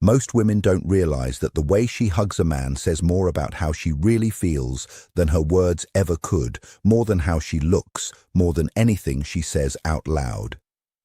Most women don't realize that the way she hugs a man says more about how she really feels than her words ever could, more than how she looks, more than anything she says out loud.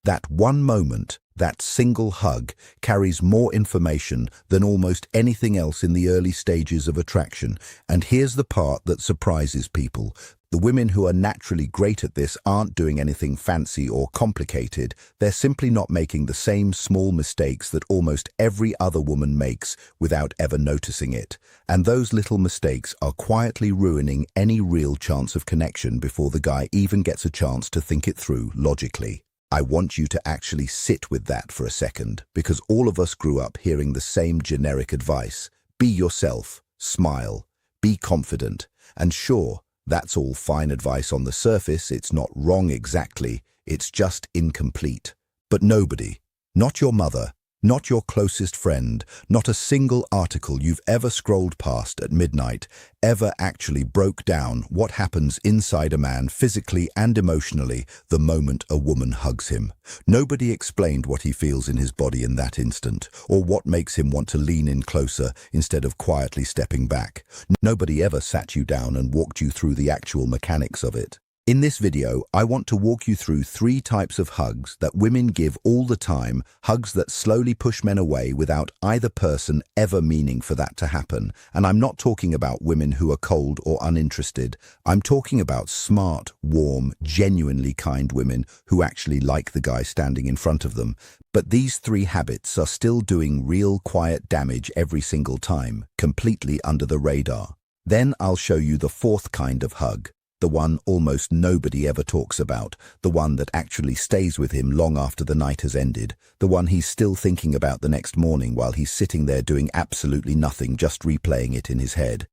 That one moment, that single hug, carries more information than almost anything else in the early stages of attraction. And here's the part that surprises people. The women who are naturally great at this aren't doing anything fancy or complicated. They're simply not making the same small mistakes that almost every other woman makes without ever noticing it. And those little mistakes are quietly ruining any real chance of connection before the guy even gets a chance to think it through logically. I want you to actually sit with that for a second, because all of us grew up hearing the same generic advice. Be yourself, smile, be confident, and sure, that's all fine advice on the surface. It's not wrong exactly, it's just incomplete. But nobody, not your mother, not your closest friend, not a single article you've ever scrolled past at midnight, ever actually broke down what happens inside a man physically and emotionally the moment a woman hugs him. Nobody explained what he feels in his body in that instant, or what makes him want to lean in closer instead of quietly stepping back. Nobody ever sat you down and walked you through the actual mechanics of it. In this video, I want to walk you through 3 types of hugs that women give all the time, hugs that slowly push men away without either person ever meaning for that to happen. And I'm not talking about women who are cold or uninterested. I'm talking about smart, warm, genuinely kind women who actually like the guy standing in front of them. But these 3 habits are still doing real quiet damage every single time, completely under the radar. Then I'll show you the 4th kind of hug. The one almost nobody ever talks about, the one that actually stays with him long after the night has ended, the one he's still thinking about the next morning while he's sitting there doing absolutely nothing, just replaying it in his head.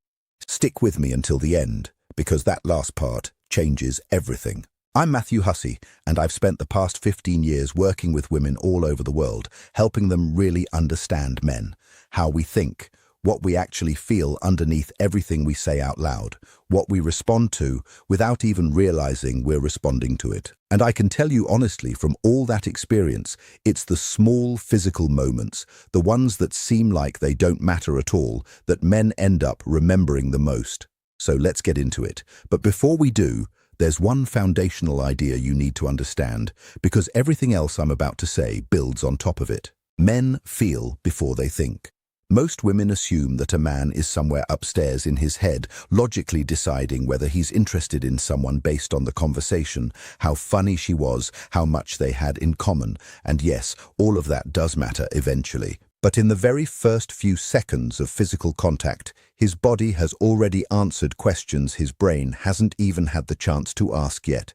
Stick with me until the end, because that last part changes everything. I'm Matthew Hussey, and I've spent the past 15 years working with women all over the world, helping them really understand men, how we think, what we actually feel underneath everything we say out loud, what we respond to without even realizing we're responding to it. And I can tell you honestly, from all that experience, it's the small physical moments, the ones that seem like they don't matter at all, that men end up remembering the most. So let's get into it. But before we do, there's one foundational idea you need to understand, because everything else I'm about to say builds on top of it. Men feel before they think. Most women assume that a man is somewhere upstairs in his head, logically deciding whether he's interested in someone based on the conversation, how funny she was, how much they had in common. And yes, all of that does matter eventually. But in the very first few seconds of physical contact, his body has already answered questions his brain hasn't even had the chance to ask yet.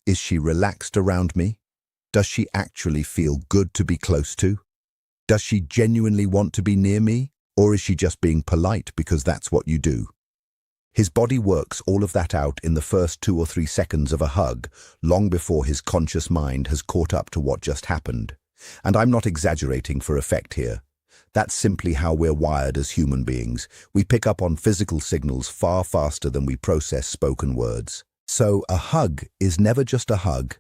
Is she relaxed around me? Does she actually feel good to be close to? Does she genuinely want to be near me, or is she just being polite because that's what you do? His body works all of that out in the first 2 or 3 seconds of a hug, long before his conscious mind has caught up to what just happened. And I'm not exaggerating for effect here. That's simply how we're wired as human beings. We pick up on physical signals far faster than we process spoken words. So a hug is never just a hug.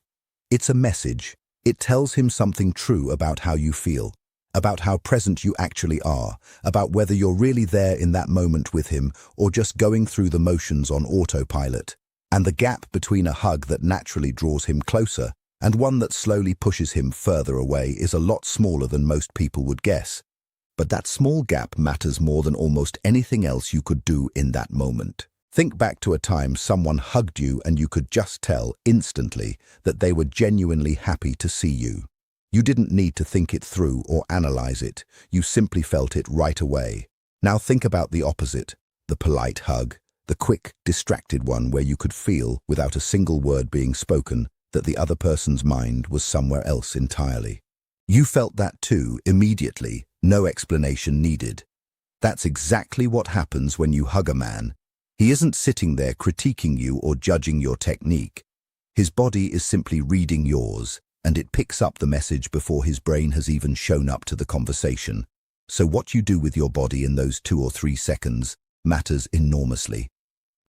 It's a message. It tells him something true about how you feel, about how present you actually are, about whether you're really there in that moment with him or just going through the motions on autopilot. And the gap between a hug that naturally draws him closer and one that slowly pushes him further away is a lot smaller than most people would guess. But that small gap matters more than almost anything else you could do in that moment. Think back to a time someone hugged you and you could just tell instantly that they were genuinely happy to see you. You didn't need to think it through or analyze it. You simply felt it right away. Now think about the opposite, the polite hug, the quick, distracted one where you could feel, without a single word being spoken, that the other person's mind was somewhere else entirely. You felt that too, immediately, no explanation needed. That's exactly what happens when you hug a man. He isn't sitting there critiquing you or judging your technique. His body is simply reading yours, and it picks up the message before his brain has even shown up to the conversation. So what you do with your body in those 2 or 3 seconds matters enormously.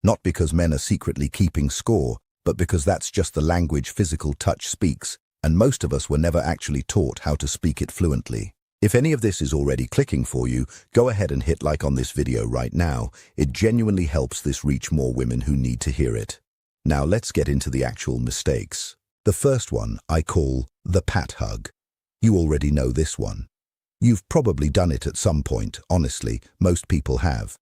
Not because men are secretly keeping score, but because that's just the language physical touch speaks, and most of us were never actually taught how to speak it fluently. If any of this is already clicking for you, go ahead and hit like on this video right now. It genuinely helps this reach more women who need to hear it. Now let's get into the actual mistakes. The first one I call the pat hug. You already know this one. You've probably done it at some point, honestly, most people have.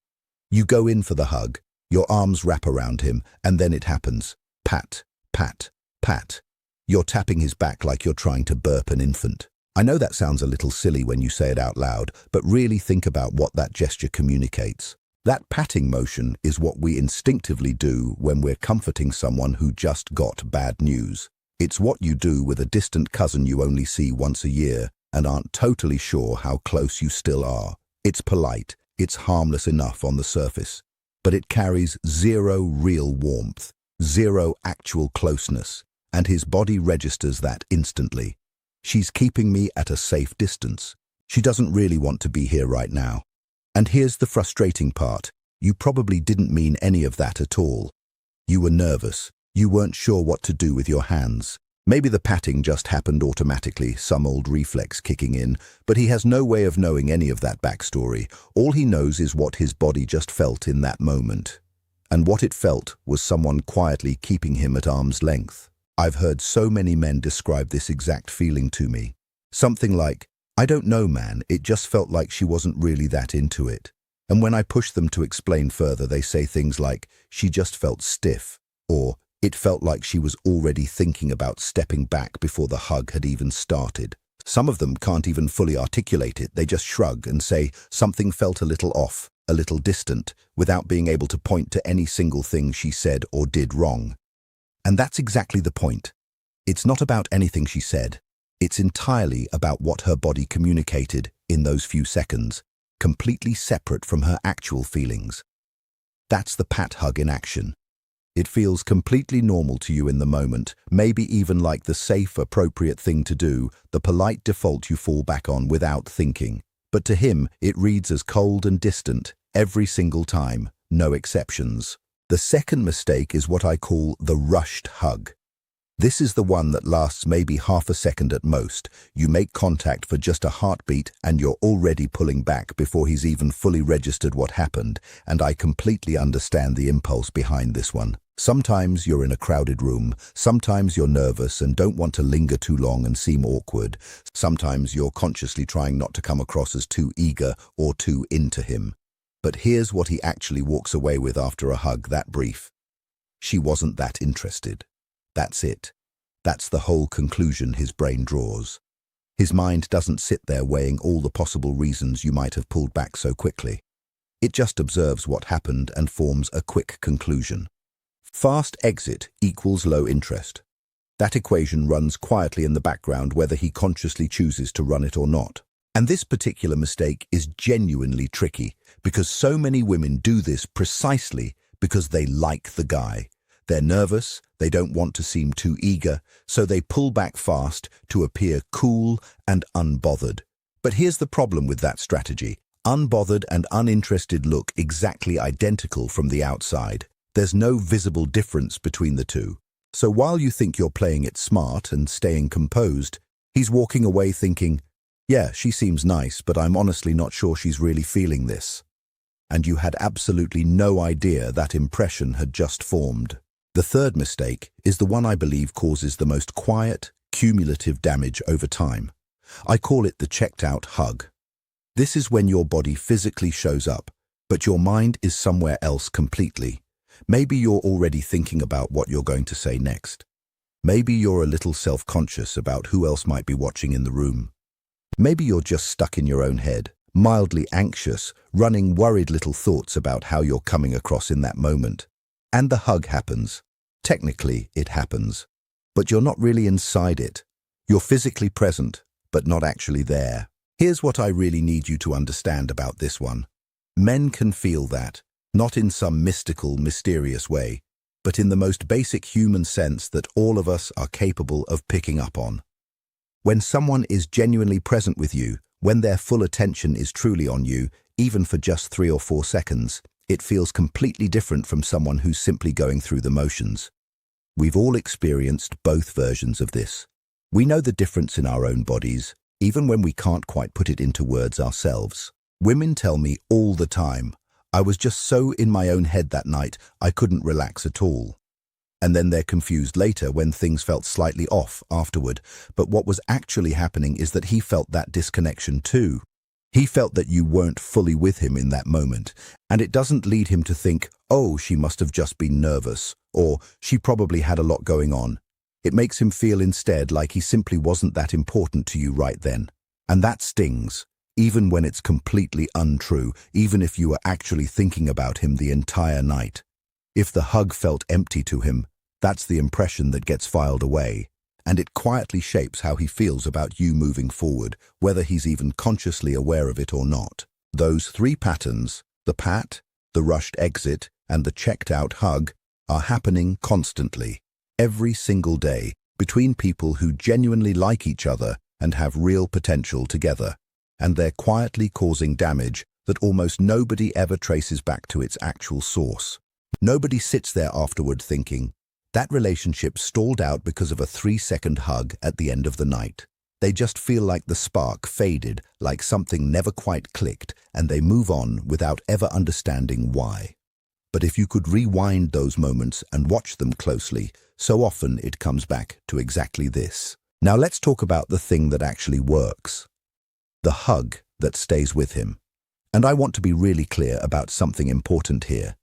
You go in for the hug, your arms wrap around him, and then it happens. Pat, pat, pat. You're tapping his back like you're trying to burp an infant. I know that sounds a little silly when you say it out loud, but really think about what that gesture communicates. That patting motion is what we instinctively do when we're comforting someone who just got bad news. It's what you do with a distant cousin you only see once a year and aren't totally sure how close you still are. It's polite, it's harmless enough on the surface, but it carries zero real warmth, zero actual closeness, and his body registers that instantly. She's keeping me at a safe distance. She doesn't really want to be here right now. And here's the frustrating part. You probably didn't mean any of that at all. You were nervous. You weren't sure what to do with your hands. Maybe the patting just happened automatically, some old reflex kicking in, but he has no way of knowing any of that backstory. All he knows is what his body just felt in that moment. And what it felt was someone quietly keeping him at arm's length. I've heard so many men describe this exact feeling to me. Something like, "I don't know, man, it just felt like she wasn't really that into it." And when I push them to explain further, they say things like, "She just felt stiff," or "It felt like she was already thinking about stepping back before the hug had even started." Some of them can't even fully articulate it. They just shrug and say something felt a little off, a little distant, without being able to point to any single thing she said or did wrong. And that's exactly the point. It's not about anything she said. It's entirely about what her body communicated in those few seconds, completely separate from her actual feelings. That's the pat hug in action. It feels completely normal to you in the moment, maybe even like the safe, appropriate thing to do, the polite default you fall back on without thinking. But to him, it reads as cold and distant, every single time, no exceptions. The second mistake is what I call the rushed hug. This is the one that lasts maybe half a second at most. You make contact for just a heartbeat and you're already pulling back before he's even fully registered what happened, and I completely understand the impulse behind this one. Sometimes you're in a crowded room, sometimes you're nervous and don't want to linger too long and seem awkward. Sometimes you're consciously trying not to come across as too eager or too into him. But here's what he actually walks away with after a hug that brief. She wasn't that interested. That's it. That's the whole conclusion his brain draws. His mind doesn't sit there weighing all the possible reasons you might have pulled back so quickly. It just observes what happened and forms a quick conclusion. Fast exit equals low interest. That equation runs quietly in the background whether he consciously chooses to run it or not. And this particular mistake is genuinely tricky because so many women do this precisely because they like the guy. They're nervous, they don't want to seem too eager, so they pull back fast to appear cool and unbothered. But here's the problem with that strategy. Unbothered and uninterested look exactly identical from the outside. There's no visible difference between the two. So while you think you're playing it smart and staying composed, he's walking away thinking, "Yeah, she seems nice, but I'm honestly not sure she's really feeling this." And you had absolutely no idea that impression had just formed. The third mistake is the one I believe causes the most quiet, cumulative damage over time. I call it the checked-out hug. This is when your body physically shows up, but your mind is somewhere else completely. Maybe you're already thinking about what you're going to say next. Maybe you're a little self-conscious about who else might be watching in the room. Maybe you're just stuck in your own head, mildly anxious, running worried little thoughts about how you're coming across in that moment. And the hug happens. Technically, it happens. But you're not really inside it. You're physically present, but not actually there. Here's what I really need you to understand about this one. Men can feel that, not in some mystical, mysterious way, but in the most basic human sense that all of us are capable of picking up on. When someone is genuinely present with you, when their full attention is truly on you, even for just 3 or 4 seconds, it feels completely different from someone who's simply going through the motions. We've all experienced both versions of this. We know the difference in our own bodies. even when we can't quite put it into words ourselves. Women tell me all the time, "I was just so in my own head that night, I couldn't relax at all." And then they're confused later when things felt slightly off afterward. But what was actually happening is that he felt that disconnection too. He felt that you weren't fully with him in that moment. And it doesn't lead him to think, "Oh, she must have just been nervous," or "she probably had a lot going on." It makes him feel instead like he simply wasn't that important to you right then. And that stings, even when it's completely untrue, even if you were actually thinking about him the entire night. If the hug felt empty to him, that's the impression that gets filed away, and it quietly shapes how he feels about you moving forward, whether he's even consciously aware of it or not. Those three patterns, the pat, the rushed exit, and the checked-out hug, are happening constantly, every single day, between people who genuinely like each other and have real potential together, and they're quietly causing damage that almost nobody ever traces back to its actual source. Nobody sits there afterward thinking, "That relationship stalled out because of a 3-second hug at the end of the night." They just feel like the spark faded, like something never quite clicked, and they move on without ever understanding why. But if you could rewind those moments and watch them closely, so often it comes back to exactly this. Now let's talk about the thing that actually works. The hug that stays with him. And I want to be really clear about something important here.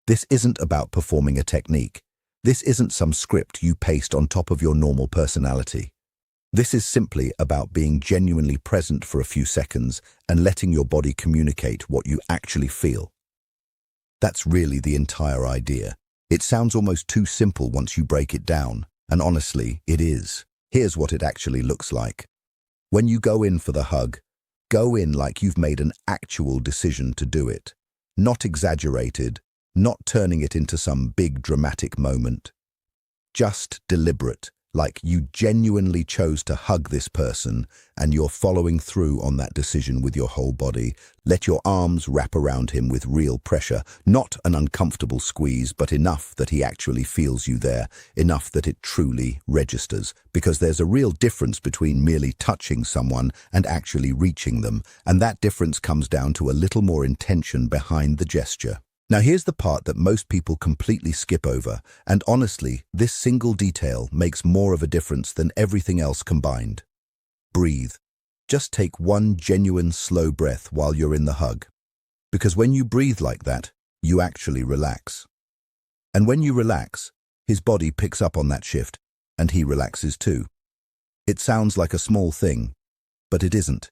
This isn't about performing a technique. This isn't some script you paste on top of your normal personality. This is simply about being genuinely present for a few seconds and letting your body communicate what you actually feel. That's really the entire idea. It sounds almost too simple once you break it down, and honestly, it is. Here's what it actually looks like. When you go in for the hug, go in like you've made an actual decision to do it. Not exaggerated, not turning it into some big dramatic moment. Just deliberate, like you genuinely chose to hug this person and you're following through on that decision with your whole body. Let your arms wrap around him with real pressure, not an uncomfortable squeeze, but enough that he actually feels you there, enough that it truly registers. Because there's a real difference between merely touching someone and actually reaching them, and that difference comes down to a little more intention behind the gesture. Now here's the part that most people completely skip over, and honestly, this single detail makes more of a difference than everything else combined. Breathe. Just take one genuine slow breath while you're in the hug. Because when you breathe like that, you actually relax. And when you relax, his body picks up on that shift, and he relaxes too. It sounds like a small thing, but it isn't.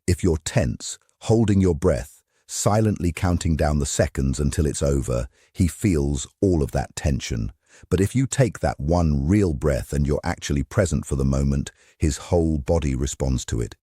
If you're tense, holding your breath, silently counting down the seconds until it's over, he feels all of that tension. But if you take that one real breath and you're actually present for the moment, his whole body responds to it.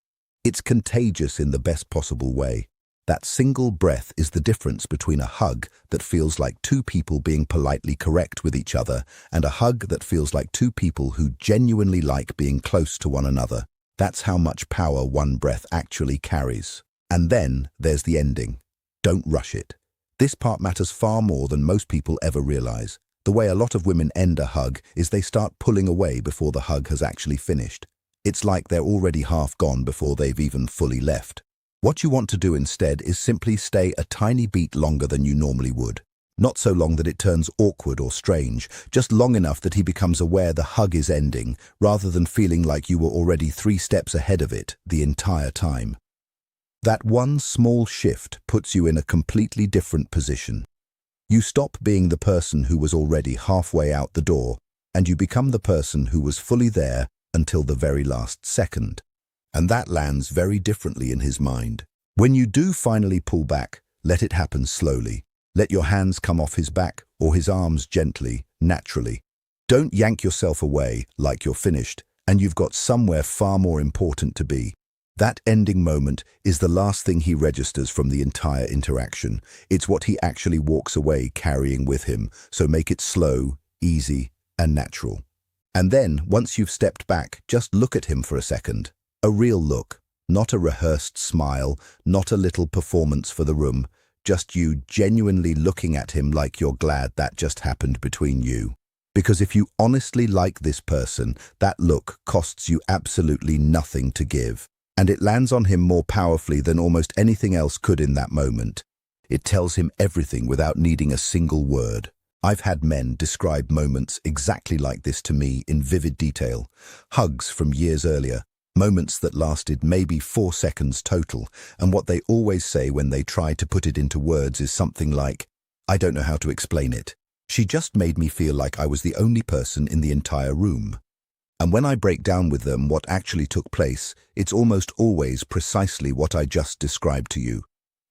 It's contagious in the best possible way. That single breath is the difference between a hug that feels like two people being politely correct with each other and a hug that feels like two people who genuinely like being close to one another. That's how much power one breath actually carries. And then there's the ending. Don't rush it. This part matters far more than most people ever realize. The way a lot of women end a hug is they start pulling away before the hug has actually finished. It's like they're already half gone before they've even fully left. What you want to do instead is simply stay a tiny beat longer than you normally would. Not so long that it turns awkward or strange, just long enough that he becomes aware the hug is ending, rather than feeling like you were already 3 steps ahead of it the entire time. That one small shift puts you in a completely different position. You stop being the person who was already halfway out the door, and you become the person who was fully there until the very last second. And that lands very differently in his mind. When you do finally pull back, let it happen slowly. Let your hands come off his back or his arms gently, naturally. Don't yank yourself away like you're finished and you've got somewhere far more important to be. That ending moment is the last thing he registers from the entire interaction. It's what he actually walks away carrying with him, so make it slow, easy, and natural. And then, once you've stepped back, just look at him for a second. A real look, not a rehearsed smile, not a little performance for the room, just you genuinely looking at him like you're glad that just happened between you. Because if you honestly like this person, that look costs you absolutely nothing to give. And it lands on him more powerfully than almost anything else could in that moment. It tells him everything without needing a single word. I've had men describe moments exactly like this to me in vivid detail. Hugs from years earlier, moments that lasted maybe 4 seconds total, and what they always say when they try to put it into words is something like, "I don't know how to explain it. She just made me feel like I was the only person in the entire room." And when I break down with them what actually took place, it's almost always precisely what I just described to you.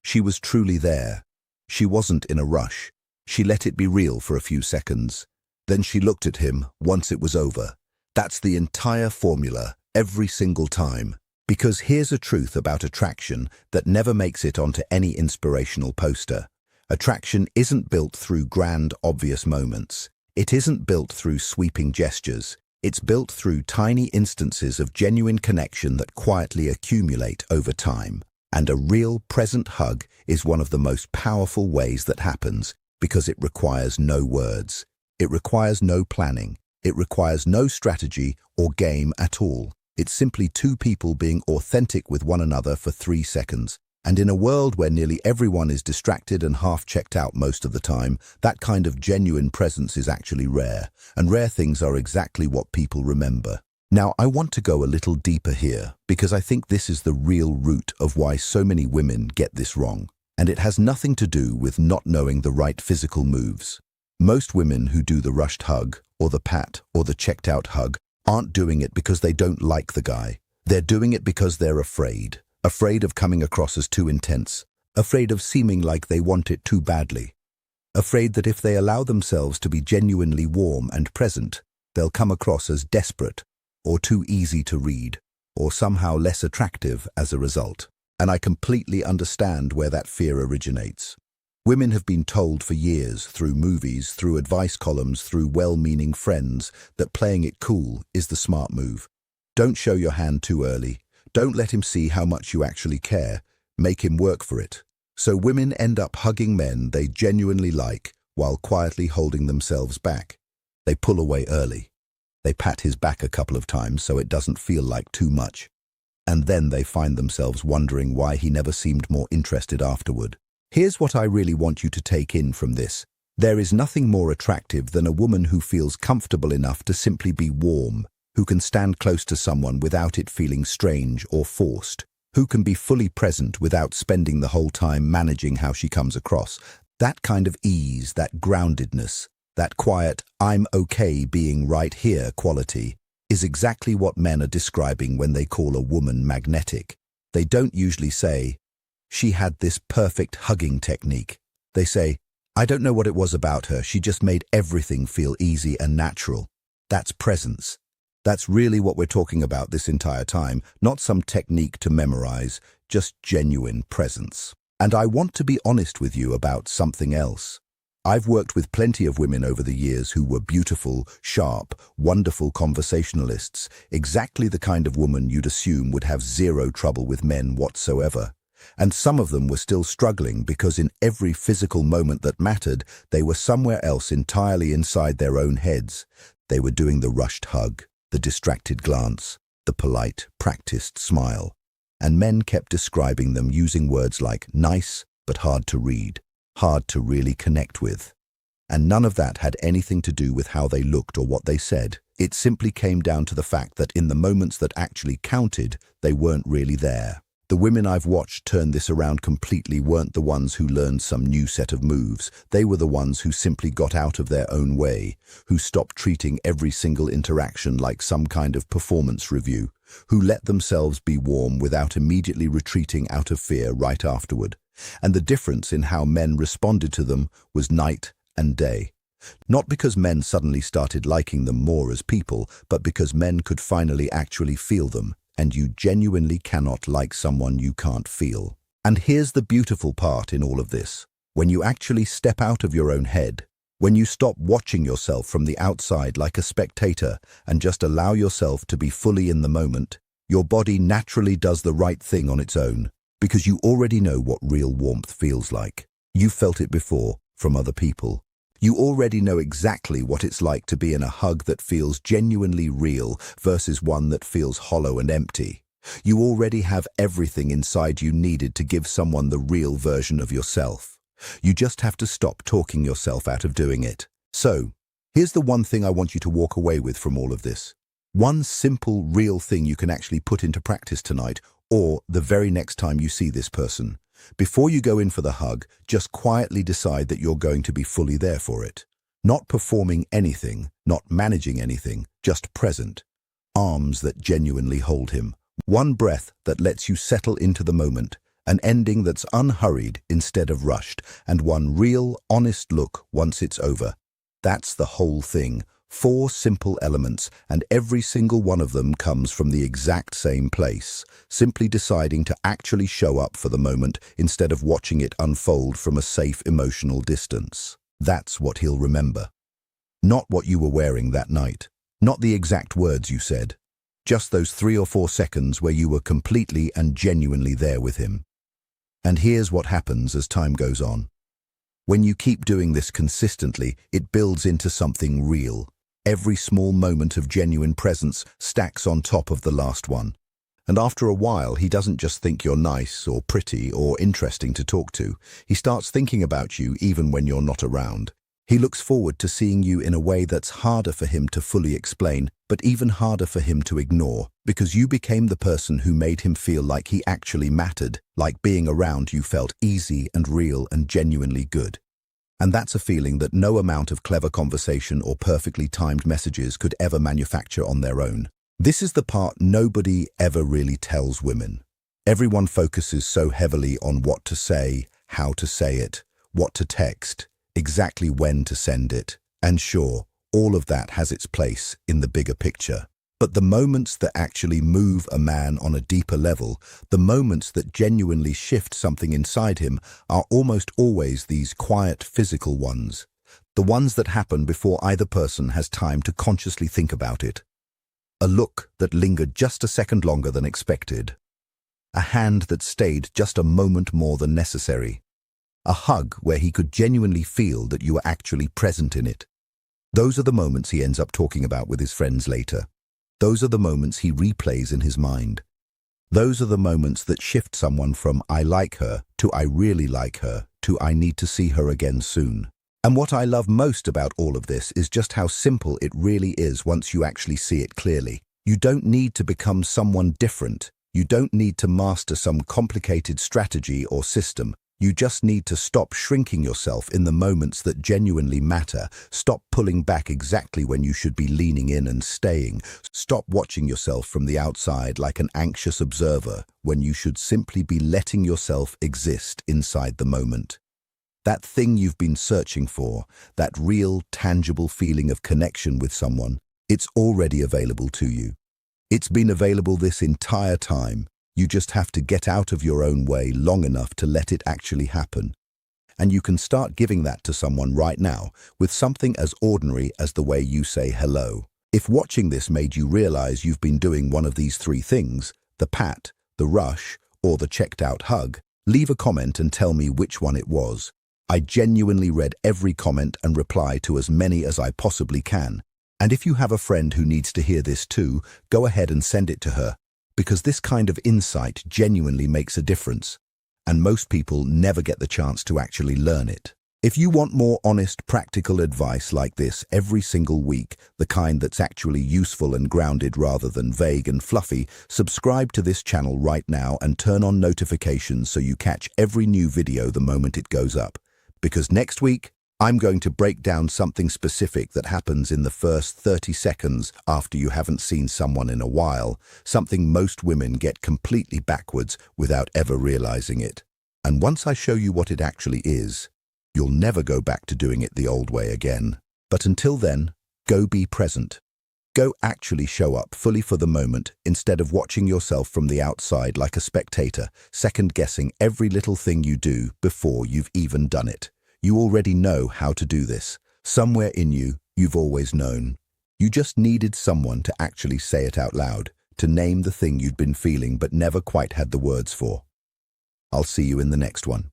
She was truly there. She wasn't in a rush. She let it be real for a few seconds. Then she looked at him once it was over. That's the entire formula, every single time. Because here's a truth about attraction that never makes it onto any inspirational poster. Attraction isn't built through grand, obvious moments. It isn't built through sweeping gestures. It's built through tiny instances of genuine connection that quietly accumulate over time. And a real, present hug is one of the most powerful ways that happens because it requires no words. It requires no planning. It requires no strategy or game at all. It's simply two people being authentic with one another for 3 seconds. And in a world where nearly everyone is distracted and half checked out most of the time, that kind of genuine presence is actually rare. And rare things are exactly what people remember. Now, I want to go a little deeper here because I think this is the real root of why so many women get this wrong. And it has nothing to do with not knowing the right physical moves. Most women who do the rushed hug, or the pat, or the checked out hug, aren't doing it because they don't like the guy. They're doing it because they're afraid. Afraid of coming across as too intense. Afraid of seeming like they want it too badly. Afraid that if they allow themselves to be genuinely warm and present, they'll come across as desperate, or too easy to read, or somehow less attractive as a result. And I completely understand where that fear originates. Women have been told for years, through movies, through advice columns, through well-meaning friends, that playing it cool is the smart move. Don't show your hand too early. Don't let him see how much you actually care. Make him work for it. So women end up hugging men they genuinely like while quietly holding themselves back. They pull away early. They pat his back a couple of times so it doesn't feel like too much. And then they find themselves wondering why he never seemed more interested afterward. Here's what I really want you to take in from this. There is nothing more attractive than a woman who feels comfortable enough to simply be warm, who can stand close to someone without it feeling strange or forced, who can be fully present without spending the whole time managing how she comes across. That kind of ease, that groundedness, that quiet, "I'm okay being right here" quality is exactly what men are describing when they call a woman magnetic. They don't usually say, "She had this perfect hugging technique." They say, "I don't know what it was about her, she just made everything feel easy and natural." That's presence. That's really what we're talking about this entire time, not some technique to memorize, just genuine presence. And I want to be honest with you about something else. I've worked with plenty of women over the years who were beautiful, sharp, wonderful conversationalists, exactly the kind of woman you'd assume would have zero trouble with men whatsoever. And some of them were still struggling because in every physical moment that mattered, they were somewhere else entirely inside their own heads. They were doing the rushed hug, the distracted glance, the polite, practiced smile. And men kept describing them using words like nice but hard to read, hard to really connect with. And none of that had anything to do with how they looked or what they said. It simply came down to the fact that in the moments that actually counted, they weren't really there. The women I've watched turn this around completely weren't the ones who learned some new set of moves. They were the ones who simply got out of their own way, who stopped treating every single interaction like some kind of performance review, who let themselves be warm without immediately retreating out of fear right afterward. And the difference in how men responded to them was night and day. Not because men suddenly started liking them more as people, but because men could finally actually feel them. And you genuinely cannot like someone you can't feel. And here's the beautiful part in all of this. When you actually step out of your own head, when you stop watching yourself from the outside like a spectator and just allow yourself to be fully in the moment, your body naturally does the right thing on its own, because you already know what real warmth feels like. You've felt it before, from other people. You already know exactly what it's like to be in a hug that feels genuinely real versus one that feels hollow and empty. You already have everything inside you needed to give someone the real version of yourself. You just have to stop talking yourself out of doing it. So, here's the one thing I want you to walk away with from all of this. One simple, real thing you can actually put into practice tonight or the very next time you see this person. Before you go in for the hug, just quietly decide that you're going to be fully there for it. Not performing anything, not managing anything, just present. Arms that genuinely hold him. One breath that lets you settle into the moment. An ending that's unhurried instead of rushed. And one real, honest look once it's over. That's the whole thing. 4 simple elements, and every single one of them comes from the exact same place. Simply deciding to actually show up for the moment instead of watching it unfold from a safe emotional distance. That's what he'll remember. Not what you were wearing that night. Not the exact words you said. Just those 3 or 4 seconds where you were completely and genuinely there with him. And here's what happens as time goes on. When you keep doing this consistently, it builds into something real. Every small moment of genuine presence stacks on top of the last one. And after a while, he doesn't just think you're nice or pretty or interesting to talk to. He starts thinking about you even when you're not around. He looks forward to seeing you in a way that's harder for him to fully explain, but even harder for him to ignore, because you became the person who made him feel like he actually mattered, like being around you felt easy and real and genuinely good. And that's a feeling that no amount of clever conversation or perfectly timed messages could ever manufacture on their own. This is the part nobody ever really tells women. Everyone focuses so heavily on what to say, how to say it, what to text, exactly when to send it. And sure, all of that has its place in the bigger picture. But the moments that actually move a man on a deeper level, the moments that genuinely shift something inside him, are almost always these quiet physical ones. The ones that happen before either person has time to consciously think about it. A look that lingered just a second longer than expected. A hand that stayed just a moment more than necessary. A hug where he could genuinely feel that you were actually present in it. Those are the moments he ends up talking about with his friends later. Those are the moments he replays in his mind. Those are the moments that shift someone from "I like her" to "I really like her" to "I need to see her again soon." And what I love most about all of this is just how simple it really is once you actually see it clearly. You don't need to become someone different. You don't need to master some complicated strategy or system. You just need to stop shrinking yourself in the moments that genuinely matter. Stop pulling back exactly when you should be leaning in and staying. Stop watching yourself from the outside like an anxious observer when you should simply be letting yourself exist inside the moment. That thing you've been searching for, that real, tangible feeling of connection with someone, it's already available to you. It's been available this entire time. You just have to get out of your own way long enough to let it actually happen. And you can start giving that to someone right now with something as ordinary as the way you say hello. If watching this made you realize you've been doing one of these 3 things, the pat, the rush, or the checked-out hug, leave a comment and tell me which one it was. I genuinely read every comment and reply to as many as I possibly can. And if you have a friend who needs to hear this too, go ahead and send it to her. Because this kind of insight genuinely makes a difference, and most people never get the chance to actually learn it. If you want more honest, practical advice like this every single week, the kind that's actually useful and grounded rather than vague and fluffy, subscribe to this channel right now and turn on notifications so you catch every new video the moment it goes up. Because next week, I'm going to break down something specific that happens in the first 30 seconds after you haven't seen someone in a while, something most women get completely backwards without ever realizing it. And once I show you what it actually is, you'll never go back to doing it the old way again. But until then, go be present. Go actually show up fully for the moment instead of watching yourself from the outside like a spectator, second-guessing every little thing you do before you've even done it. You already know how to do this. Somewhere in you, you've always known. You just needed someone to actually say it out loud, to name the thing you'd been feeling but never quite had the words for. I'll see you in the next one.